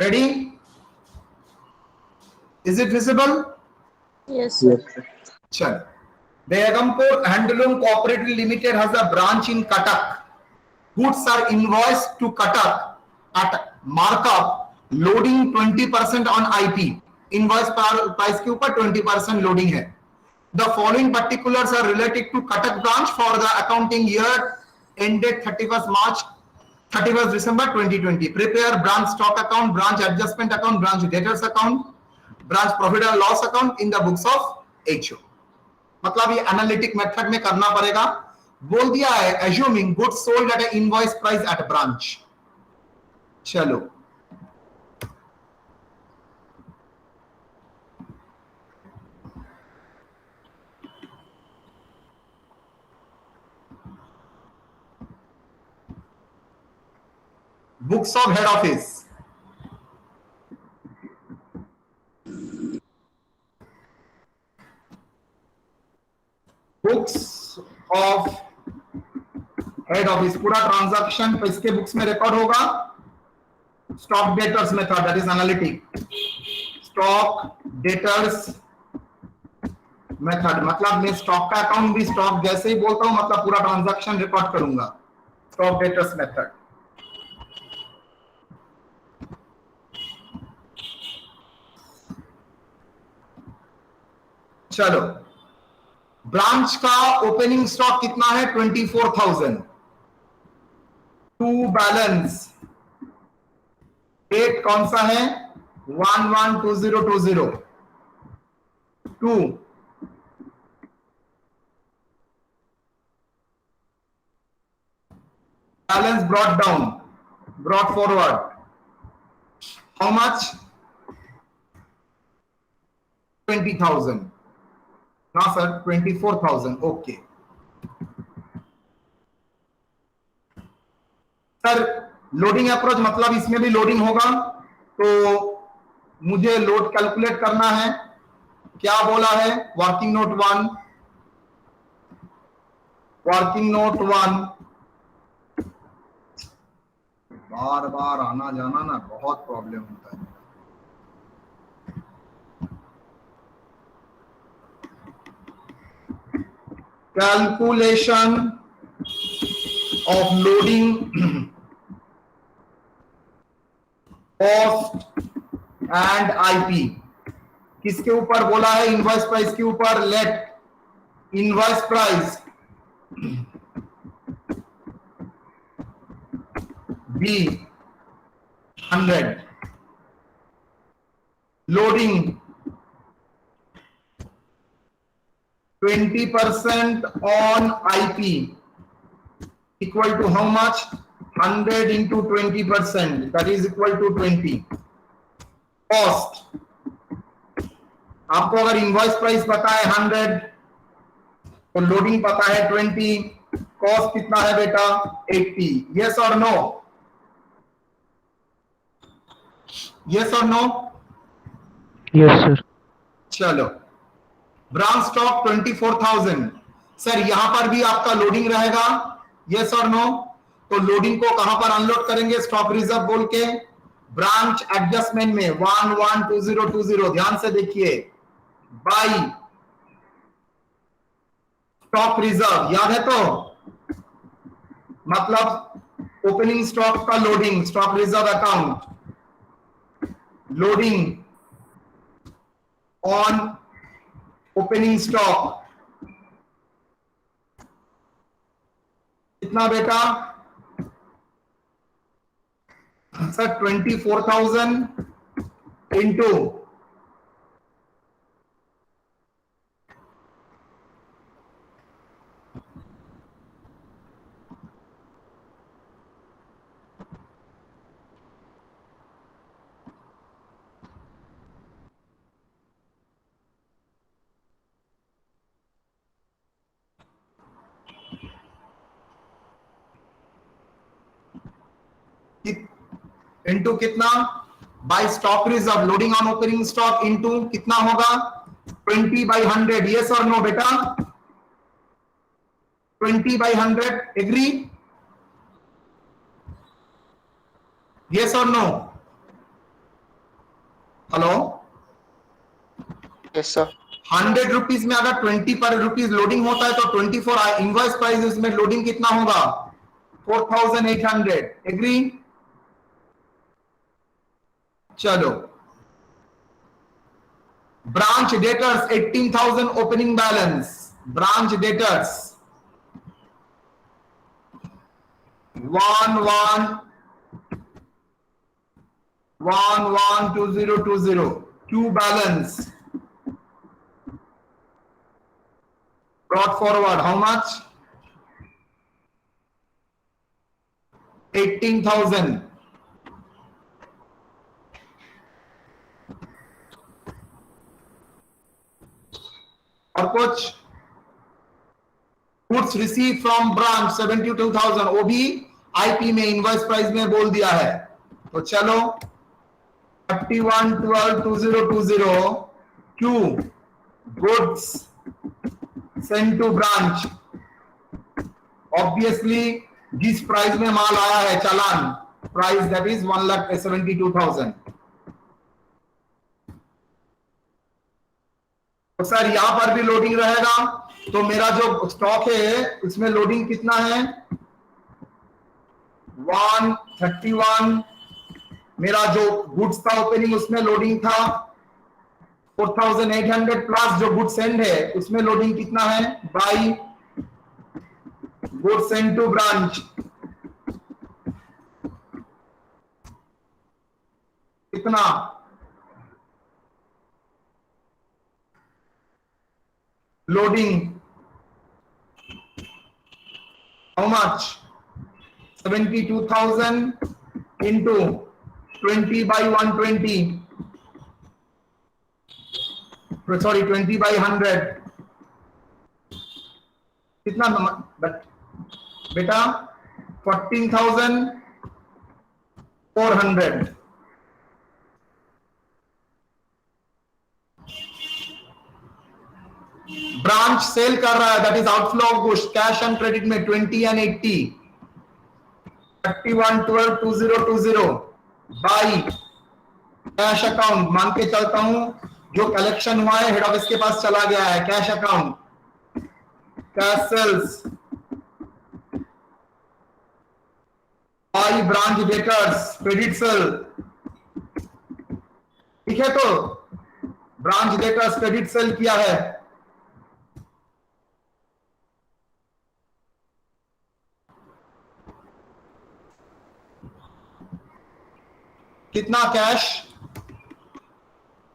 Ready? Is it visible? Yes, sir. Chal. Begumpur Handloom Cooperative Limited has a branch in Cuttack. Goods are invoiced to Cuttack at markup, loading 20% on IP. Invoice price के ऊपर 20% loading है. The following particulars are related to Cuttack branch for the accounting year ended 31st December 2020. Prepare branch stock account, branch adjustment account, branch debtors account, branch profit and loss account in the books of HO. मतलब ये analytic method में करना पड़ेगा. बोल दिया है assuming goods sold at an invoice price at branch. चलो books of head office. Books of head office पूरा ट्रांजैक्शन इसके बुक्स में रिकॉर्ड होगा. Stock debtors method that is analytic. Stock debtors method मतलब मैं स्टॉक का अकाउंट भी stock जैसे ही बोलता हूं मतलब पूरा ट्रांजैक्शन रिकॉर्ड करूंगा. Stock debtors method. चलो ब्रांच का ओपनिंग स्टॉक कितना है 24,000. टू बैलेंस डेट कौन सा है 112020. To balance brought down brought forward how much 20,000. ना sir 24,000. Okay sir loading approach मतलब इसमें भी लोडिंग होगा तो मुझे लोड कैलकुलेट करना है. क्या बोला है वर्किंग नोट 1. वर्किंग नोट 1 बार बार आना जाना ना बहुत प्रॉब्लम होता है. Calculation of loading cost and IP किसके ऊपर बोला है इनवॉइस प्राइस के ऊपर. Let invoice price be 100. Loading 20% on IP equal to how much 100 into 20% that is equal to 20. Cost आपको अगर इनवॉइस प्राइस पता है 100 तो लोडिंग पता है 20. कॉस्ट कितना है बेटा 80. यस और नो. यस और नो. Yes sir. चलो ब्रांच स्टॉक 24,000. सर यहां पर भी आपका लोडिंग रहेगा. यस और नो. तो लोडिंग को कहां पर अनलोड करेंगे स्टॉक रिजर्व बोल के ब्रांच एडजस्टमेंट में 112020. ध्यान से देखिए बाई स्टॉक रिजर्व याद है तो मतलब ओपनिंग स्टॉक का loading stock reserve account loading on opening stock कितना बेटा सर 24,000 इंटू इंटू कितना by stock reserve loading on opening stock into कितना होगा 20/100. यस और नो बेटा 20/100. एग्री. यस और no. Hello, yes sir. 100 rupees में अगर 20 पर रुपीज लोडिंग होता है तो 24 इनवॉइस प्राइस उसमें लोडिंग कितना होगा? 4800। एग्री? चलो, branch debtors 18,000 opening balance, branch debtors 112020 Q balance brought forward how much? 18,000. और कुछ? गुड्स रिसीव फ्रॉम ब्रांच 72,000, वो भी आईपी में इनवॉइस प्राइस में बोल दिया है। तो चलो 31122020 Q goods send to branch. Obviously जिस प्राइस में माल आया है चालान, प्राइस दैट इज 1,72,000। तो सर यहां पर भी लोडिंग रहेगा, तो मेरा जो स्टॉक है उसमें लोडिंग कितना है? 131। मेरा जो गुड्स था ओपनिंग उसमें लोडिंग था 4,800 प्लस जो गुड सेंड है उसमें लोडिंग कितना है? By good send to branch कितना? Loading how much? 72,000 into 20 by 120, sorry 20 by 100 कितना बेटा? 14,400। ब्रांच सेल कर रहा है, that is outflow of goods, cash and credit में 20 and 80। 31122020 बाई कैश अकाउंट, मान के चलता हूं जो कलेक्शन हुआ है हेड ऑफिस के पास चला गया है, cash account, cash sales by branch debtors credit sale. ठीक है, तो ब्रांच डेटर्स क्रेडिट सेल किया है, कितना? Cash,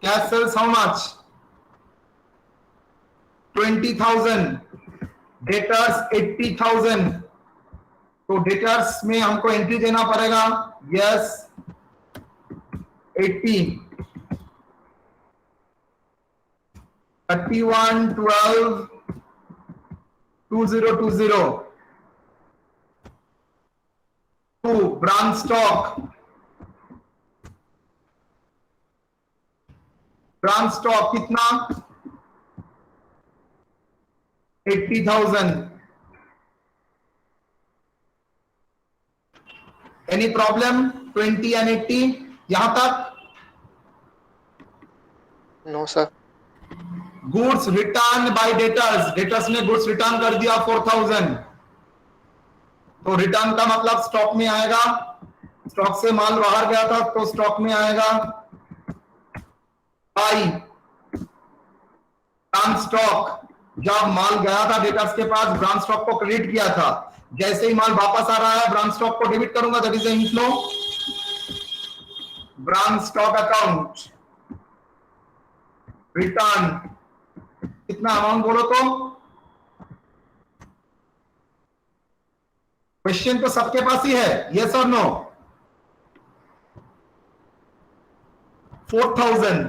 cash sales how much? 20,000, debtors 80,000। तो डेटर्स में हमको एंट्री देना पड़ेगा, yes 80, 31122020 to branch stock, branch stock कितना? 80,000। Any problem? 20 and 80 यहां तक? No sir. Goods return by debtors, debtors ने गुड्स रिटर्न कर दिया 4,000, तो रिटर्न का मतलब स्टॉक में आएगा, स्टॉक से माल बाहर गया था तो स्टॉक में आएगा, बाई ब्रांच स्टॉक, जब माल गया था डेटर्स के पास ब्रांच स्टॉक को क्रेडिट किया था, जैसे ही माल वापस आ रहा है ब्रांच स्टॉक को डेबिट करूंगा, that is inflow. Branch stock account return कितना अमाउंट बोलो तो? क्वेश्चन तो सबके पास ही है, यस और नो? 4,000।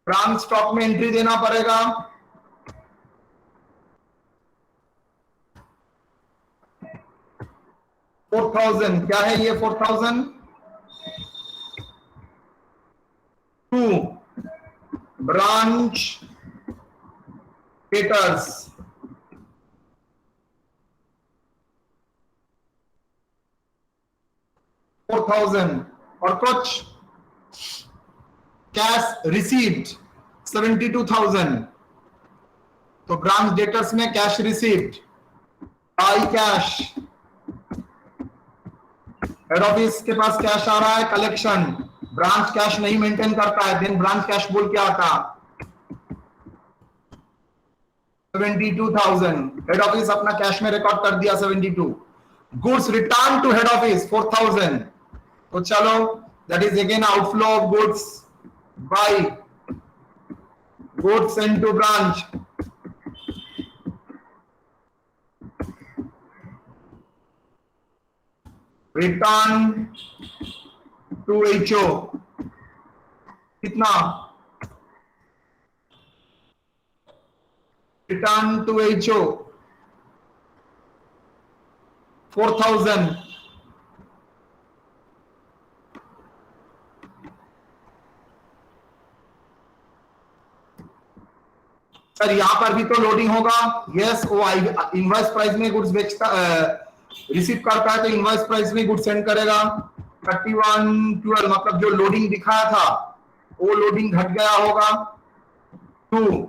ब्रांच स्टॉक में एंट्री देना पड़ेगा, $4,000। क्या है ये 4,000? टू ब्रांच डेटर्स 4,000 और कुछ कैश रिसीव्ड 72,000, तो ब्रांच डेटर्स में cash received by cash, head office के पास कैश आ रहा है कलेक्शन, ब्रांच कैश नहीं मेंटेन करता है, देन ब्रांच कैश बोल के आता 72,000, हेड ऑफिस अपना कैश में रिकॉर्ड कर दिया 72, goods return to head office 4,000, तो चलो that is again outflow of goods by goods send to branch, return to HO कितना, रिटर्न टू एचओ 4,000, सर यहां पर भी तो लोडिंग होगा, यस वो इनवॉइस प्राइस में गुड्स बेचता रिसीव करता है तो इनवॉइस प्राइस में गुड्स सेंड करेगा, 3112 मतलब जो लोडिंग दिखाया था वो लोडिंग घट गया होगा 2,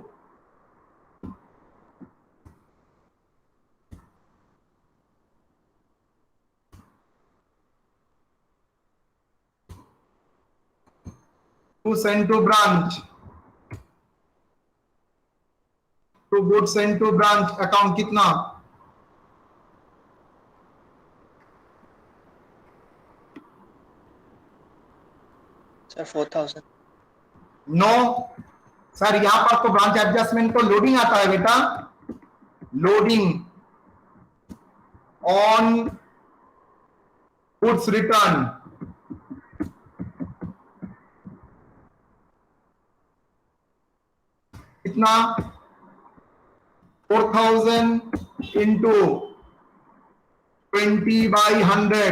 send to branch, to goods sent to branch account कितना, सर 4,000। नो सर यहां पर तो ब्रांच एडजस्टमेंट तो लोडिंग आता है बेटा, लोडिंग ऑन गुड्स रिटर्न, कितना 4,000 इंटू 20/100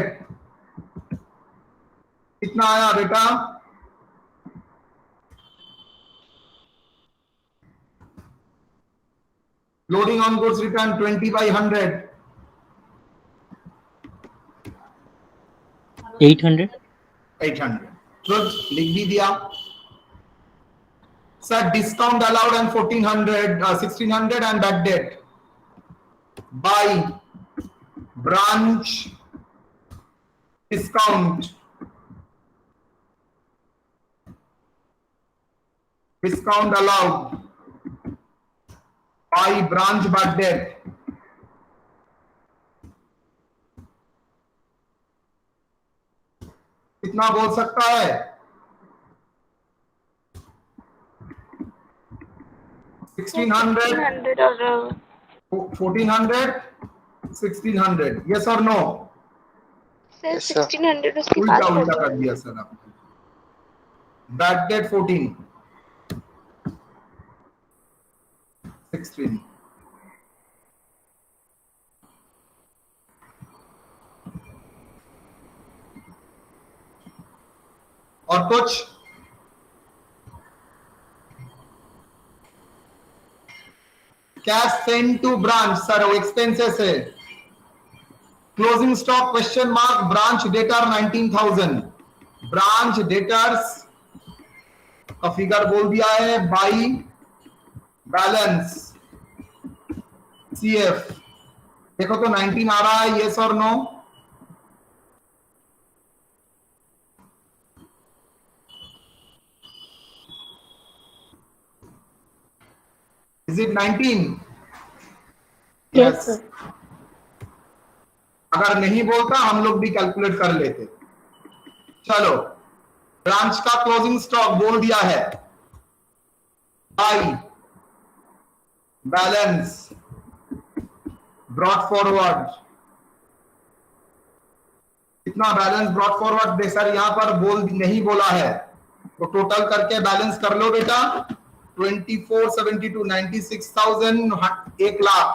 कितना आया बेटा, लोडिंग ऑन गुड्स रिटर्न 20/100 800. 800, तो लिख भी दिया sir, discount allowed and 1600 and back date by branch discount, discount allowed by branch back date, कितना बोल सकता है, 1600 और 1400 1600, यस और नो, सर Yes, sir. 1600 उसके उल्टा पास उल्टा कर दिया सर आपने, बैक डेट 14 16, और कुछ cash send to branch, sir वो एक्सपेंसेस है, closing stock question mark, branch debtor 19,000, branch debtors का फिगर बोल दिया है बाई बैलेंस सीएफ, देखो तो 19 आ रहा है, यस और no, is it 19, yes sir, अगर नहीं बोलता हम लोग भी कैलकुलेट कर लेते, चलो ब्रांच का क्लोजिंग स्टॉक बोल दिया है बाई बैलेंस ब्रॉट फॉरवर्ड, कितना बैलेंस ब्रॉट फॉरवर्ड, सर यहां पर बोल नहीं बोला है तो टोटल करके बैलेंस कर लो बेटा, 2472 96,000, 1 लाख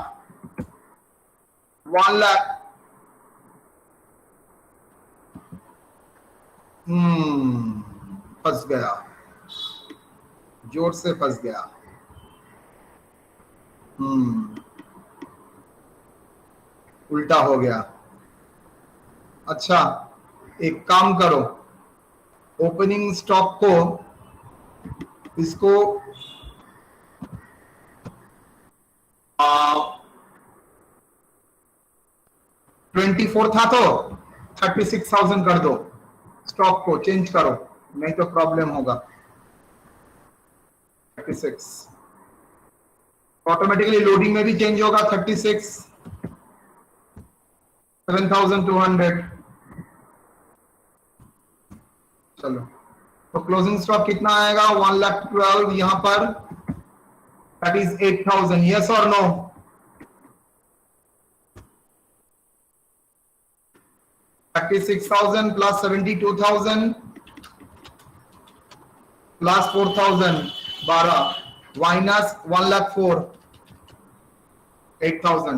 1 लाख, फंस गया, जोर से फंस गया, उल्टा हो गया, अच्छा एक काम करो, ओपनिंग स्टॉक को इसको 24 था तो 36,000 कर दो, स्टॉक को चेंज करो, नहीं तो प्रॉब्लम होगा। 36 ऑटोमेटिकली लोडिंग में भी चेंज होगा। 36 7,200। चलो तो क्लोजिंग स्टॉक कितना आएगा? 1,12,000 यहां पर, दैट इज 8,000। यस और नो? $36,000 plus 72,000 plus 4,000 12 minus 1,04,000 8,000।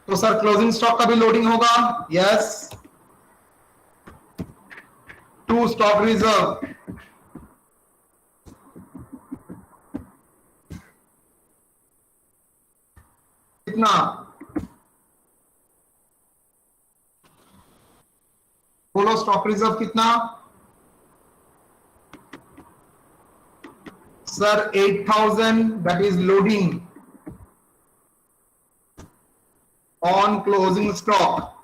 तो सर क्लोजिंग स्टॉक का भी लोडिंग होगा? यस। 2 स्टॉक रिजर्व, कितना? बोलो स्टॉक रिजर्व कितना? Sir 8,000, that is loading on closing stock.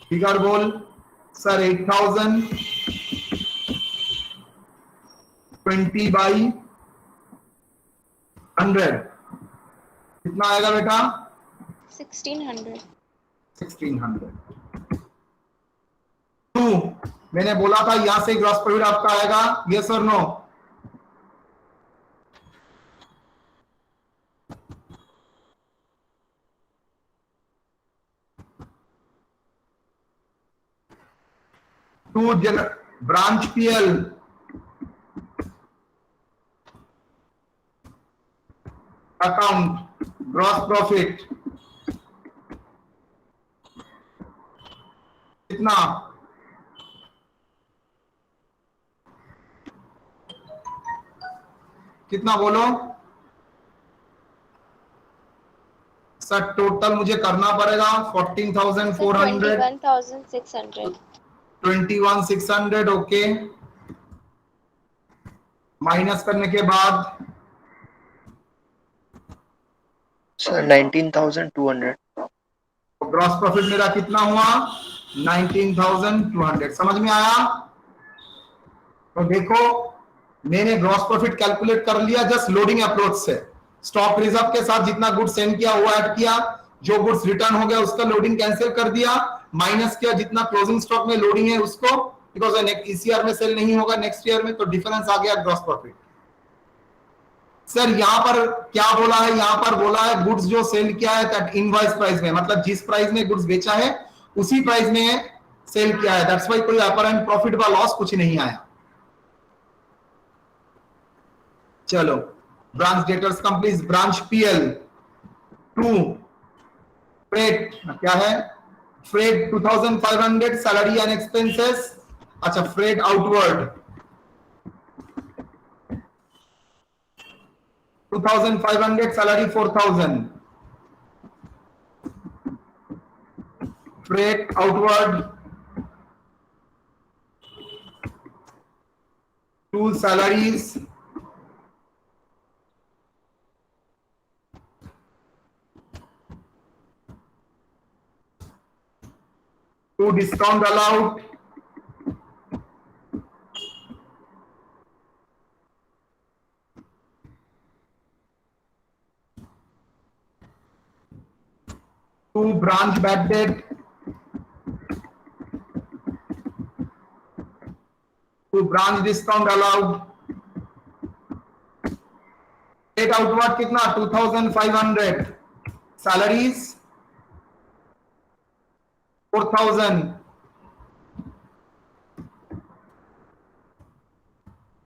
Figure बोल सर। 8,000 20 by 100 कितना आएगा बेटा? 1,600। 1,600। 2 मैंने बोला था यहां से ग्रॉस प्रॉफिट आपका आएगा, यस और no? To branch PL account gross profit कितना? कितना बोलो सर? टोटल मुझे करना पड़ेगा 14,400 21,600। 21,600। ओके, माइनस करने के बाद सर 19,200। ग्रॉस प्रॉफिट मेरा कितना हुआ? 19,200। समझ में आया? तो देखो मैंने ग्रॉस प्रॉफिट कैलकुलेट कर लिया जस्ट लोडिंग अप्रोच से। स्टॉक रिजर्व के साथ जितना गुड्स सेंड किया वो ऐड किया, जो गुड्स रिटर्न हो गया उसका लोडिंग कैंसिल कर दिया, माइनस किया जितना क्लोजिंग स्टॉक में लोडिंग है उसको, बिकॉज इस ईयर में सेल नहीं होगा, नेक्स्ट ईयर में, तो डिफरेंस आ गया ग्रॉस प्रॉफिट। सर यहां पर क्या बोला है? यहां पर बोला है गुड्स जो सेल किया है दैट इनवॉइस प्राइस में, मतलब जिस प्राइस में गुड्स बेचा है उसी प्राइस में सेल किया है, दैट्स व्हाई कोई अपरेंट प्रॉफिट व लॉस कुछ नहीं आया। चलो branch debtors companies, branch PL 2 freight क्या है? Freight 2,500 salary and expenses. अच्छा freight outward 2,500 salary 4,000 freight outward 2 salaries 2 discount allowed 2 branch bad debt 2 branch discount allowed State outward कितना 2,500 salaries 4,000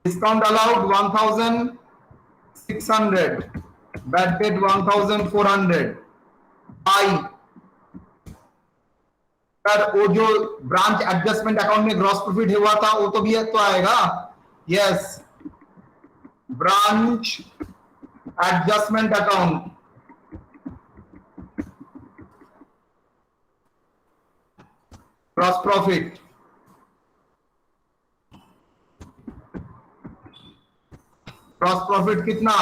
discount allowed 1,600 bad debt 1,400 आई sir वो जो branch adjustment account में gross profit हुआ था वो तो भी तो आएगा। Yes branch adjustment account, gross profit, gross profit कितना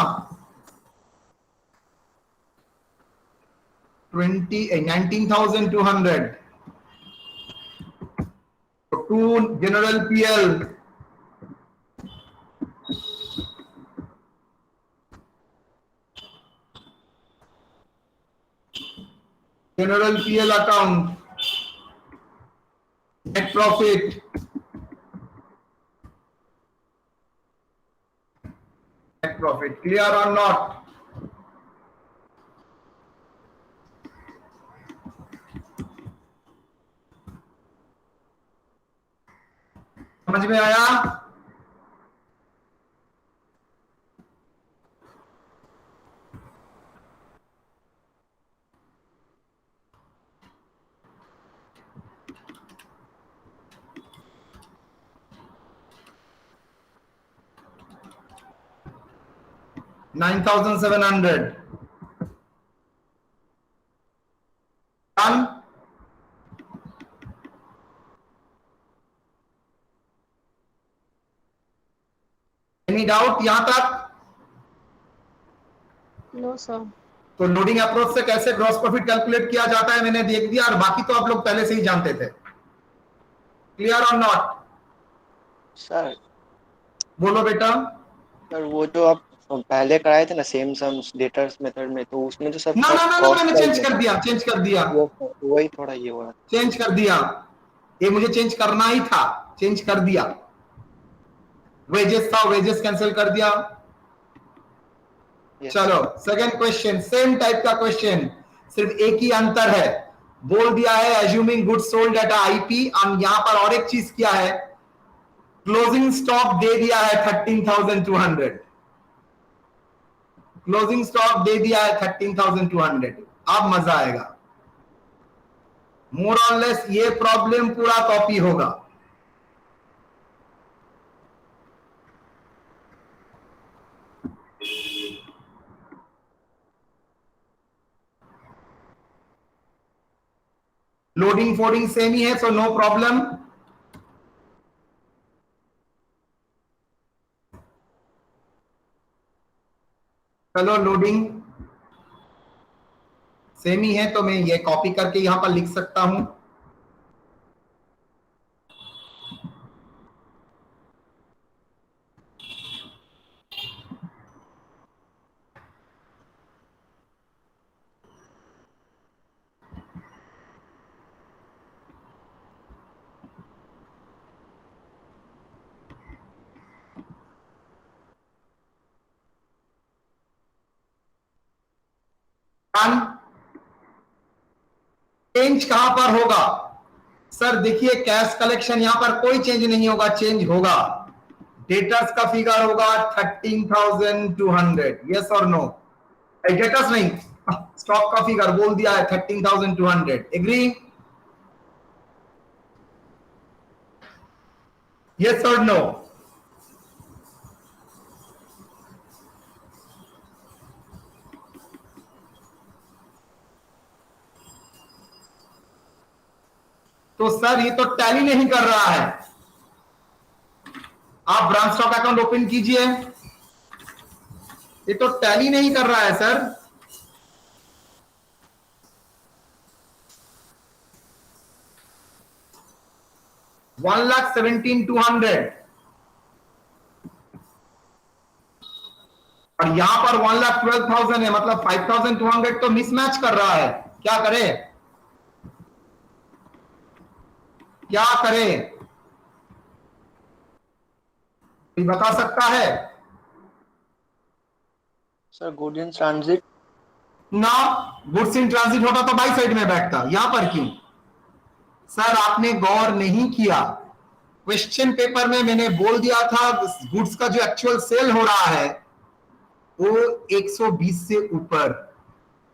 19,200. To general PL, general PL account, net profit, net profit. Clear or not? समझ में आया? $9,700. Done. Any doubt यहां तक? No, sir. तो लोडिंग अप्रोच से कैसे ग्रॉस प्रॉफिट कैलकुलेट किया जाता है मैंने देख दिया, और बाकी तो आप लोग पहले से ही जानते थे. क्लियर और नॉट? सर बोलो बेटा. सर वो जो आप पहले कराए थे ना सेम सम्स डेटर्स मेथड में, तो उसमें तो सब ना ना ना ना मैंने चेंज कर दिया, चेंज कर दिया, वही थोड़ा ये हो रहा चेंज कर दिया. ये मुझे चेंज करना ही था, चेंज कर दिया. वेजेस था, वेजेस कैंसिल कर दिया. Yes. चलो सेकंड क्वेश्चन, सेम टाइप का क्वेश्चन, सिर्फ एक ही अंतर है. बोल दिया है assuming goods sold at IP. हम यहां पर और एक चीज किया है, क्लोजिंग स्टॉक दे दिया है 13,200. क्लोजिंग स्टॉक दे दिया है 13,200. अब मजा आएगा. मोर और लेस ये प्रॉब्लम पूरा कॉपी होगा. लोडिंग फोल्डिंग सेम ही है, सो नो प्रॉब्लम. चलो लोडिंग सेम ही है, तो मैं ये कॉपी करके यहां पर लिख सकता हूं. चेंज कहां पर होगा? सर देखिए कैश कलेक्शन यहां पर कोई चेंज नहीं होगा, चेंज होगा डेटर्स का फिगर होगा 13,200. यस और नो? डेटर्स नहीं, स्टॉक का फिगर बोल दिया है 13,200. एग्री? यस और नो? तो सर ये तो टैली नहीं कर रहा है. आप ब्रांच स्टॉक अकाउंट ओपन कीजिए, ये तो टैली नहीं कर रहा है सर. $1,17,200 और यहां पर 1,12,000 है, मतलब 5,200 तो मिसमैच कर रहा है. क्या करे, क्या करे, कोई बता सकता है? सर गुड इन ट्रांजिट ना, गुड्स इन ट्रांजिट होता तो बाई साइड में बैठता, यहां पर क्यों? सर आपने गौर नहीं किया, क्वेश्चन पेपर में मैंने बोल दिया था गुड्स का जो एक्चुअल सेल हो रहा है वो 120 से ऊपर,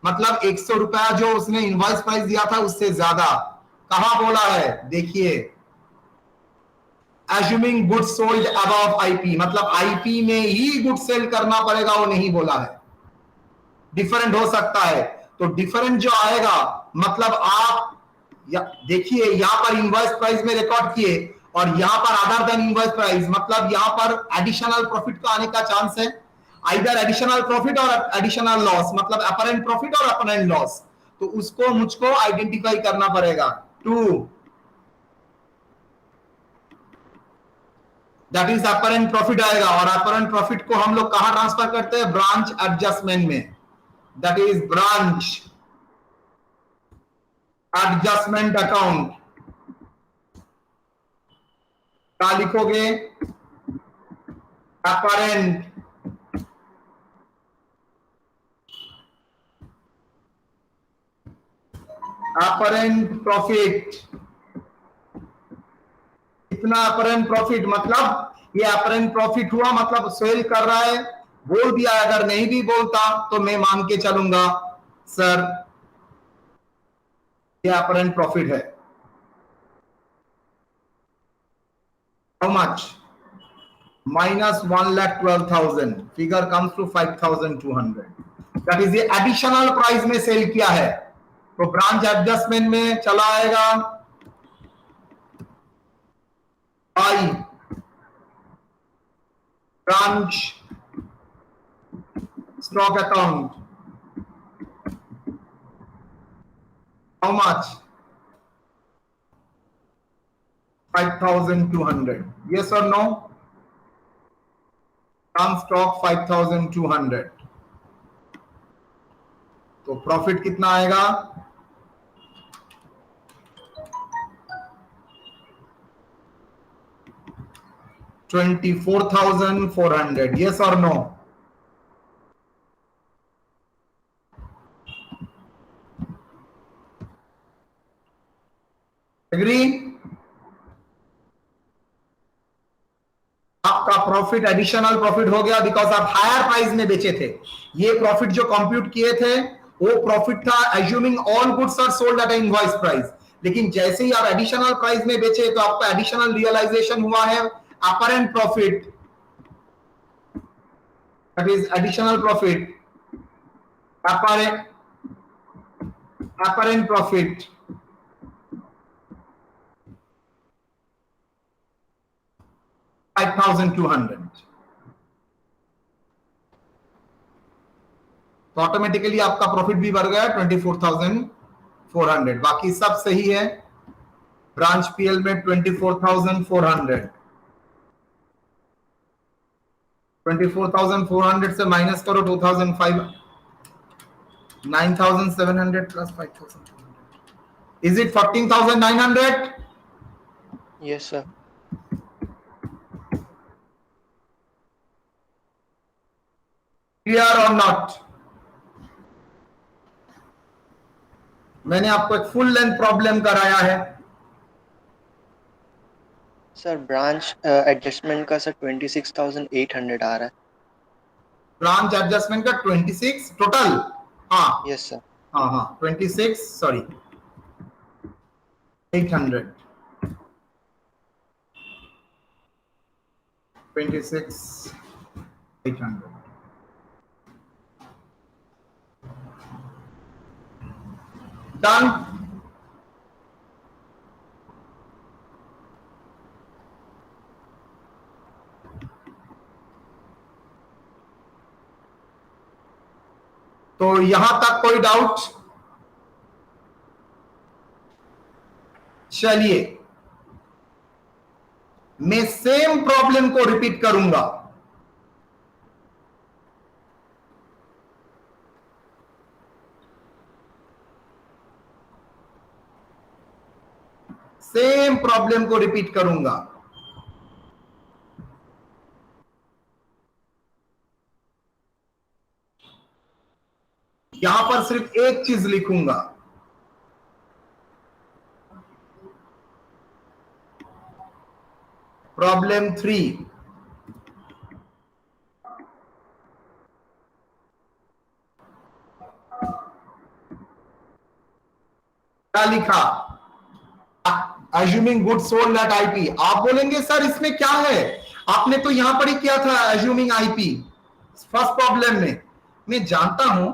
मतलब 100 रुपया जो उसने इनवॉइस प्राइस दिया था उससे ज्यादा. कहां बोला है? देखिए assuming good sold above IP, मतलब आईपी में ही गुड सेल करना पड़ेगा, वो नहीं बोला है, डिफरेंट हो सकता है। तो डिफरेंट जो आएगा मतलब आप देखिए यहां पर इनवॉइस प्राइस में रिकॉर्ड किए और यहां पर अदर देन इनवॉइस प्राइस, मतलब यहां पर एडिशनल प्रॉफिट का आने का चांस है, आइदर एडिशनल प्रॉफिट और एडिशनल लॉस, मतलब अपरेंट प्रॉफिट और अपरेंट लॉस। तो उसको मुझको आइडेंटिफाई करना पड़ेगा। 2 दैट इज अपरेंट प्रॉफिट आएगा, और अपरेंट प्रॉफिट को हम लोग कहां ट्रांसफर करते हैं? ब्रांच एडजस्टमेंट में, that is branch adjustment account. क्या लिखोगे? Apparent profit. इतना अपरेंट प्रॉफिट, मतलब ये अपरेंट प्रॉफिट हुआ, मतलब सेल कर रहा है, बोल दिया। अगर नहीं भी बोलता तो मैं मान के चलूंगा सर ये अपरेंट प्रॉफिट है। How much? -1,12,000, figure comes to 5,200। That is ये एडिशनल प्राइस में सेल किया है, तो ब्रांच एडजस्टमेंट में चला आएगा by branch stock account. How much? 5,200। yes or no? From stock 5,200। तो प्रॉफिट कितना आएगा? 24,400। yes or no? एग्री? आपका प्रॉफिट एडिशनल प्रॉफिट हो गया बिकॉज आप हायर प्राइस में बेचे थे। ये प्रॉफिट जो कंप्यूट किए थे वो प्रॉफिट था assuming all goods are sold at invoice price, लेकिन जैसे ही आप एडिशनल प्राइस में बेचे तो आपका एडिशनल रियलाइजेशन हुआ है apparent profit, that is additional profit, apparent profit. $5,200। तो ऑटोमेटिकली आपका प्रॉफिट भी बढ़ गया 24,400। बाकी सब सही है। ब्रांच पीएल में 24,400, 24,400 से माइनस करो 2,500, 9,700 plus 5,200, is it 14,900? Yes sir. Clear और नॉट? मैंने आपको एक फुल लेंथ प्रॉब्लम कराया है। सर ब्रांच एडजस्टमेंट का सर 26,800 आ रहा है। ब्रांच एडजस्टमेंट का 26 टोटल? हाँ यस सर। हाँ हाँ 26, सॉरी 800, 26,800। डन। तो यहां तक कोई डाउट? चलिए मैं सेम प्रॉब्लम को रिपीट करूंगा। सेम प्रॉब्लम को रिपीट करूंगा। यहां पर सिर्फ एक चीज लिखूंगा, प्रॉब्लम 3। क्या लिखा? Assuming good sold at IP. आप बोलेंगे सर इसमें क्या है, आपने तो यहां पर ही किया था एज्यूमिंग आईपी फर्स्ट प्रॉब्लम में। मैं जानता हूं,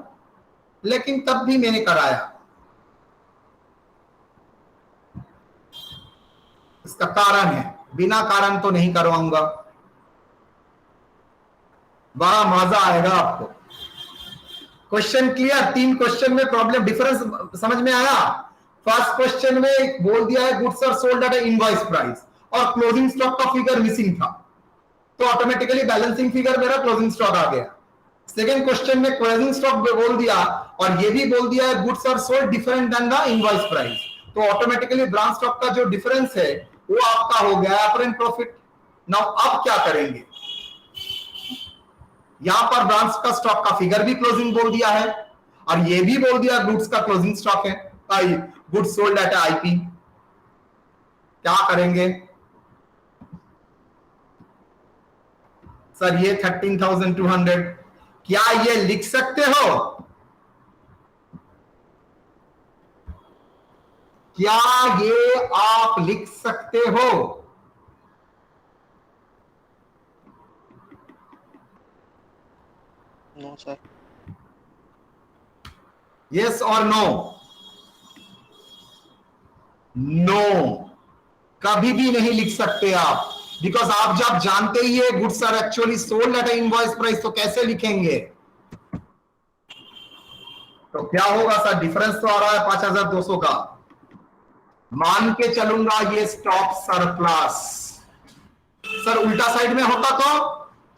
लेकिन तब भी मैंने कराया। इसका कारण है, बिना कारण तो नहीं करवाऊंगा। बड़ा मजा आएगा आपको। Question clear? 3 क्वेश्चन में प्रॉब्लम डिफरेंस समझ में आया? फर्स्ट क्वेश्चन में बोल दिया है goods are sold at invoice price और क्लोजिंग स्टॉक का फिगर मिसिंग था, तो ऑटोमेटिकली बैलेंसिंग फिगर मेरा क्लोजिंग स्टॉक आ गया। सेकेंड क्वेश्चन में क्लोजिंग स्टॉक बोल दिया और ये भी बोल दिया है goods are sold different than the invoice price, तो ऑटोमेटिकली ब्रांच स्टॉक का जो डिफरेंस है वो आपका हो गया अपरेंट प्रॉफिट। नाउ अब क्या करेंगे, यहां पर ब्रांच का स्टॉक का फिगर भी क्लोजिंग बोल दिया है और ये भी बोल दिया गुड्स का क्लोजिंग स्टॉक है, गुड्स सोल्ड एट आईपी। क्या करेंगे सर? ये 13,200 क्या ये लिख सकते हो? क्या ये आप लिख सकते हो? No sir. यस और नो? नो, कभी भी नहीं लिख सकते आप, बिकॉज आप जब जानते ही है goods are actually sold at invoice price, तो कैसे लिखेंगे? तो क्या होगा सर? डिफरेंस तो आ रहा है 5,200 का, मान के चलूंगा ये स्टॉक सरप्लस। सर उल्टा साइड में होता तो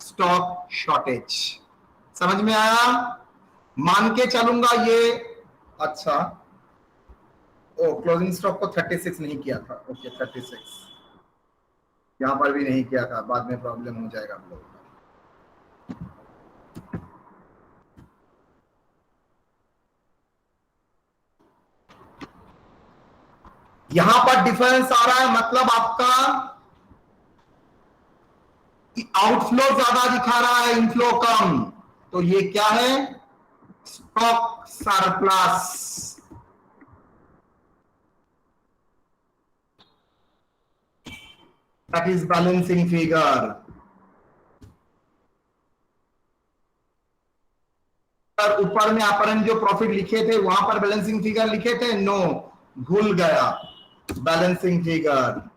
स्टॉक शॉर्टेज। समझ में आया? मान के चलूंगा ये, अच्छा ओ क्लोजिंग स्टॉक को 36 नहीं किया था, ओके 36 यहां पर भी नहीं किया था, बाद में प्रॉब्लम हो जाएगा आप लोगों का। यहां पर डिफरेंस आ रहा है, मतलब आपका आउटफ्लो ज्यादा दिखा रहा है, इनफ्लो कम, तो ये क्या है? Stock surplus. That is balancing figure. पर ऊपर में अपरेंट जो प्रॉफिट लिखे थे वहां पर बैलेंसिंग फिगर लिखे थे? नो, भूल गया, बैलेंसिंग फिगर।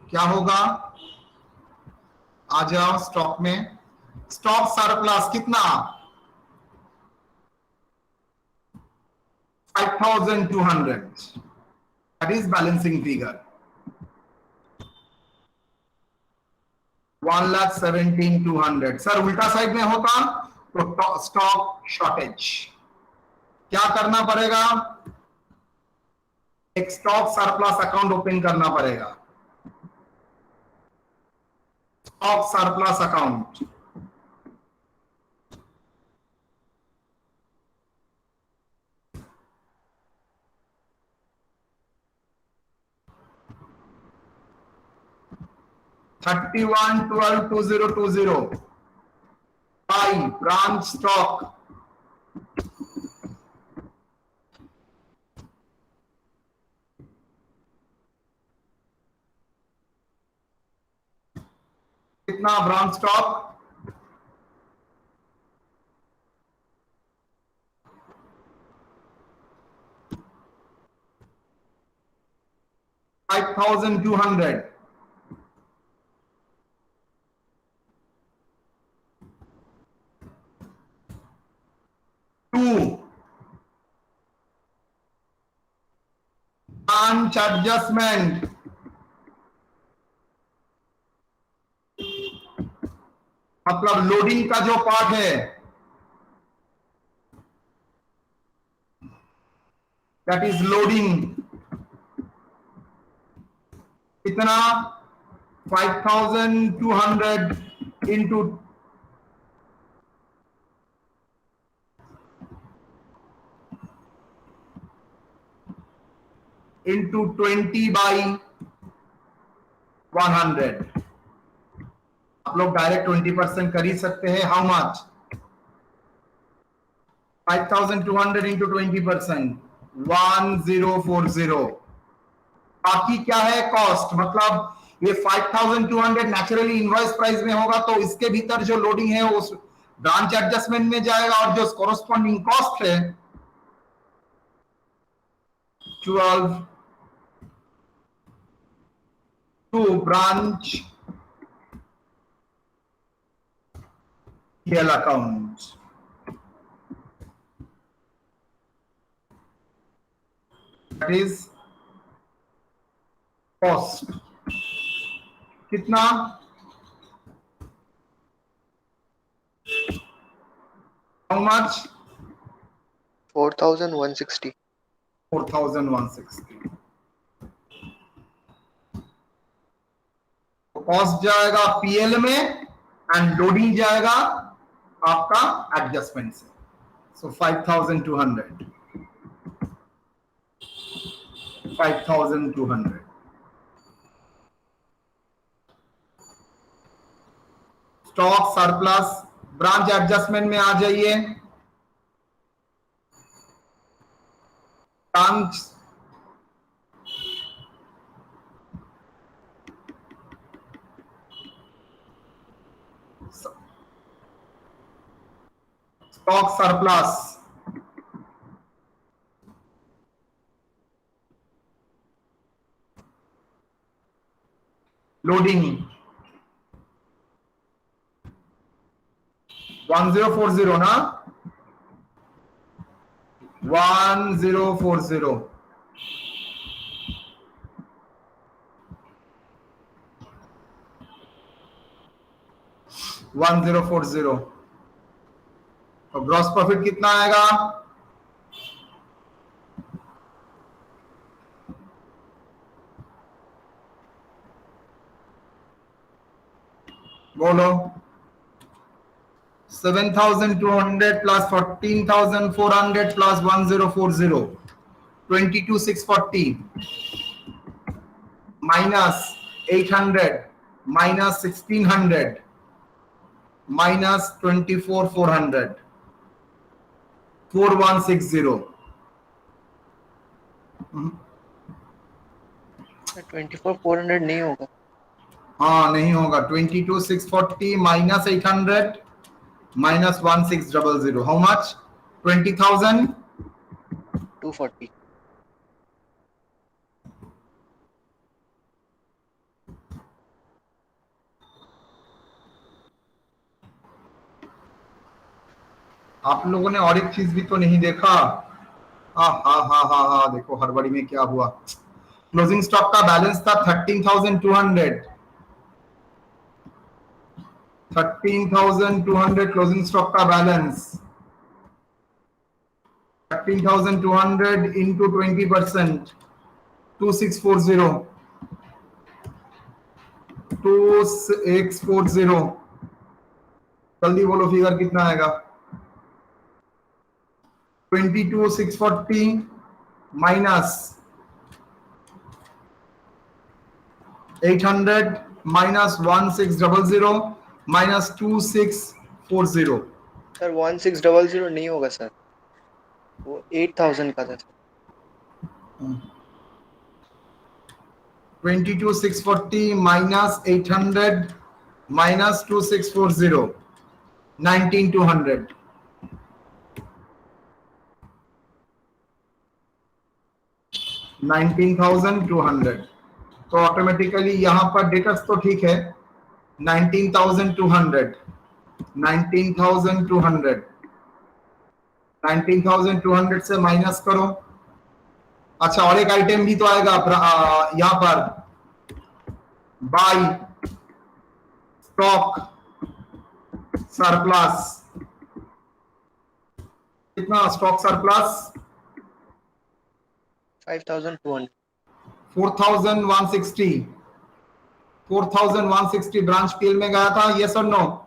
क्या होगा? आ जाओ स्टॉक में, स्टॉक सरप्लस कितना? 5,200, that is balancing figure. 1,17,200। Sir उल्टा साइड में होता तो स्टॉक शॉर्टेज। क्या करना पड़ेगा? एक स्टॉक सरप्लस अकाउंट ओपन करना पड़ेगा, stock surplus account. $31,12,2020 by branch stock. कितना ब्रांच स्टॉक? 5,200। ब्रांच एडजस्टमेंट, मतलब लोडिंग का जो पार्ट है, दैट इज लोडिंग। कितना 5200 इंटू इंटू 20/100। आप लोग डायरेक्ट 20% कर ही सकते हैं। How much 5200 into 20%, 1040। बाकी क्या है कॉस्ट, मतलब ये 5200 नेचुरली इनवॉइस प्राइस में होगा, तो इसके भीतर जो लोडिंग है उस ब्रांच एडजस्टमेंट में जाएगा, और जो कॉरस्पॉन्डिंग कॉस्ट है 12 टू ब्रांच PL अकाउंट। दैट इज कॉस्ट कितना, हाउ मच 4160। 4160। कॉस्ट जाएगा पीएल में एंड लोडिंग जाएगा आपका एडजस्टमेंट से। So 5200 5200 stock surplus branch adjustment में आ जाइए। ब्रांच स्टॉक सरप्लस लोडिंग 1040 ना 1040 1040। तो ग्रॉस प्रॉफिट कितना आएगा, बोलो 7200 plus 14400 plus 1040, 22640 minus 800 minus 1600 minus 24400, 4160। 24400 नहीं होगा। हाँ नहीं होगा। 22640 माइनस 800 माइनस 1600, हाउ मच 20,000 240। आप लोगों ने और एक चीज भी तो नहीं देखा। हाँ हाँ हाँ हाँ हाँ, देखो हड़बड़ी में क्या हुआ। क्लोजिंग स्टॉक का बैलेंस था 13,200। 13,200 क्लोजिंग स्टॉक का बैलेंस। 13,200 इंटू 20%, 2640, 2640। जल्दी बोलो फिगर कितना आएगा। 22,640 माइनस 800 माइनस 1600 माइनस 2640। सर 1600 नहीं होगा सर, वो 8000 का था सर। 22,640 minus 800 minus 2640, 19,200। 19,200। तो ऑटोमेटिकली यहां पर डेटर्स तो ठीक है 19,200, 19,200, 19,200 से माइनस करो। अच्छा और एक आइटम भी तो आएगा यहां पर, बाय स्टॉक सरप्लस। कितना स्टॉक सरप्लस 5200। 4,160 4160 ब्रांच पीएल में गया था, यस और no?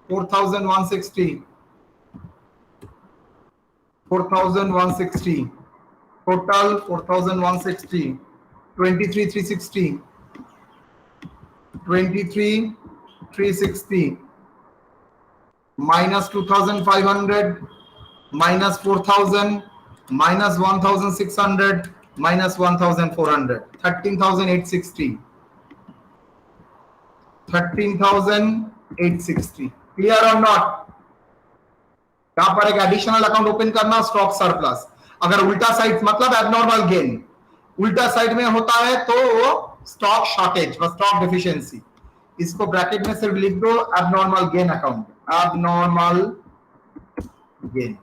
4160 total 4160, 23,360, 23,360 minus 2,500 minus 4,000 minus 1,600 minus 1,400, 13,860, 13,860. Clear or not? यहां पर एक एडिशनल अकाउंट ओपन करना, स्टॉक सरप्लस. अगर उल्टा साइड मतलब एबनॉर्मल गेन, उल्टा साइड में होता है तो वो स्टॉक शॉर्टेज व स्टॉक डेफिशिएंसी. इसको ब्रैकेट में सिर्फ लिख दो abnormal gain account, abnormal gain.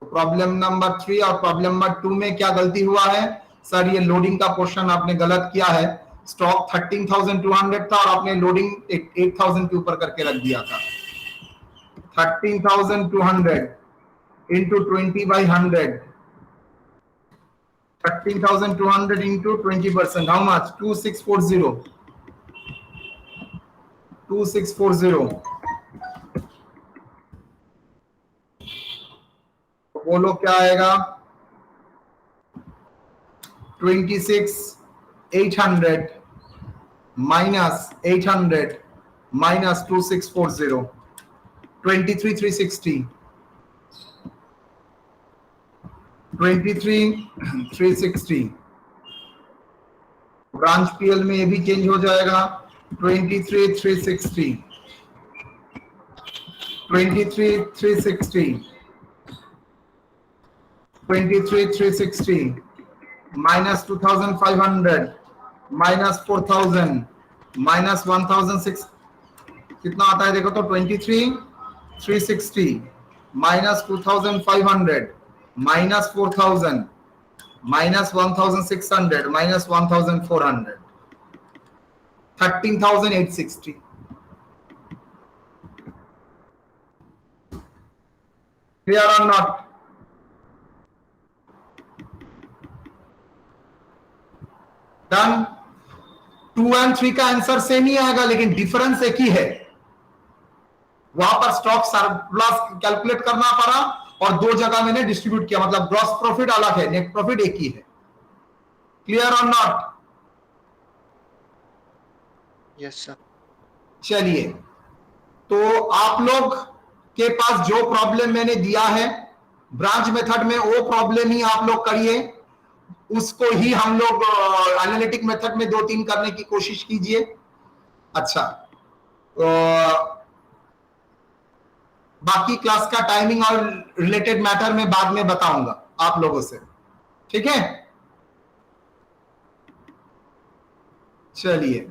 Problem number 3 और प्रॉब्लम नंबर 2 में क्या गलती हुआ है? सर ये लोडिंग का पोर्शन आपने गलत किया है. स्टॉक 13,200 था और आपने लोडिंग 8,000 के ऊपर करके रख दिया था. 13,200 into 20/100, 13,200 into 20%, how much? 2640, 2640. बोलो क्या आएगा? 26,800 minus 800 minus 2640, 23,360, 23,360. ब्रांच पीएल में ये भी चेंज हो जाएगा. 23,360, 23,360, 23,360 minus 2,500 minus 4,000 minus 1,600, कितना आता है देखो तो? 23,360 minus 2,500 minus 4,000 minus 1,600 minus 1,400, 13,860. Clear or not? Done. 2 और 3 का आंसर सेम ही आएगा, लेकिन डिफरेंस एक ही है. वहां पर स्टॉक सरप्लस कैलकुलेट करना पड़ा और दो जगह मैंने डिस्ट्रीब्यूट किया, मतलब ग्रॉस प्रॉफिट अलग है, नेट प्रॉफिट एक ही है. क्लियर और नॉट? Yes sir. चलिए, तो आप लोग के पास जो प्रॉब्लम मैंने दिया है ब्रांच मेथड में, वो प्रॉब्लम ही आप लोग करिए. उसको ही हम लोग एनालिटिक मेथड में 2-3 करने की कोशिश कीजिए. अच्छा, तो बाकी क्लास का टाइमिंग और रिलेटेड मैटर में बाद में बताऊंगा आप लोगों से. ठीक है, चलिए.